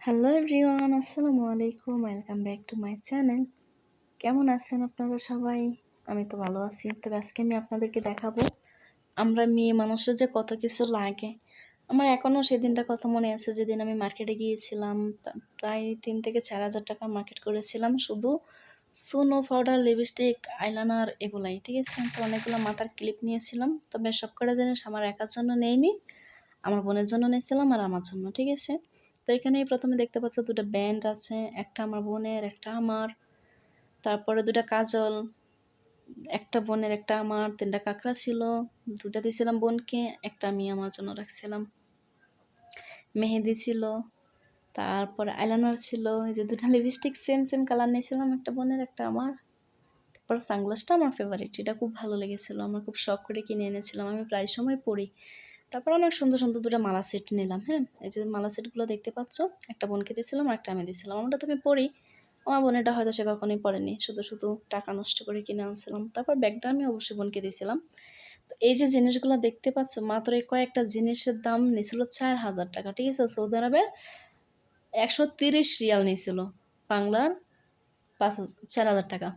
Hello everyone, আসসালামু আলাইকুম। Welcome back to my channel. কেমন আছেন আপনারা সবাই? আমি তো ভালো আছি। তবে আজকে আমি আপনাদেরকে দেখাবো আমরা মেয়ে মানুষের যে কত কিছু লাগে। আমার এখনও সেদিনটার কথা মনে আছে, যেদিন আমি মার্কেটে গিয়েছিলাম। প্রায় 3,000 থেকে 4,000 টাকা মার্কেট করেছিলাম শুধু সুনো পাউডার, লিপস্টিক, আইলাইনার এগুলাই। ঠিক আছে, তো অনেকগুলো মাথার ক্লিপ নিয়েছিলাম। তবে সবকটা জিনিস আমার একার জন্য নেইনি, আমার বোনের জন্য নিয়েছিলাম আর আমার জন্য। ঠিক আছে, তো এখানেই প্রথমে দেখতে পাচ্ছ দুটো ব্যান্ড আছে, একটা আমার বোনের একটা আমার, তারপরে দুটা কাজল, একটা বোনের একটা আমার, 3টা কাঁকড়া ছিল, 2টা দিয়েছিলাম বোনকে, একটা আমি আমার জন্য রাখছিলাম। মেহেদি ছিল, তারপরে আইলাইনার ছিল, এই যে 2টা লিপস্টিক সেম সেম কালার নিয়েছিলাম, একটা বোনের একটা আমার। তারপর সানগ্লাসটা আমার ফেভারিট, এটা খুব ভালো লেগেছিলো, আমার খুব শখ করে কিনে এনেছিলাম, আমি প্রায় সময় পরি। তারপর অনেক সুন্দর সুন্দর 2টা মালা সেট নিলাম। হ্যাঁ, এই যে মালা সেটগুলো দেখতে পাচ্ছ, একটা বোনকে দিয়েছিলাম আর একটা আমি দিয়েছিলাম। আমারটা তো আমি পরি, আমার বোনেরটা হয়তো সে কখনোই পরেনি, শুধু শুধু টাকা নষ্ট করে কিনে আনছিলাম। তারপর ব্যাগটা আমি অবশ্যই বোনকে দিয়েছিলাম। তো এই যে জিনিসগুলো দেখতে পাচ্ছ, মাত্র এই কয়েকটা জিনিসের দাম নিয়েছিল 4,000 টাকা। ঠিক আছে, সৌদি আরবের 130 রিয়াল নিয়েছিল, বাংলার 4,000 টাকা।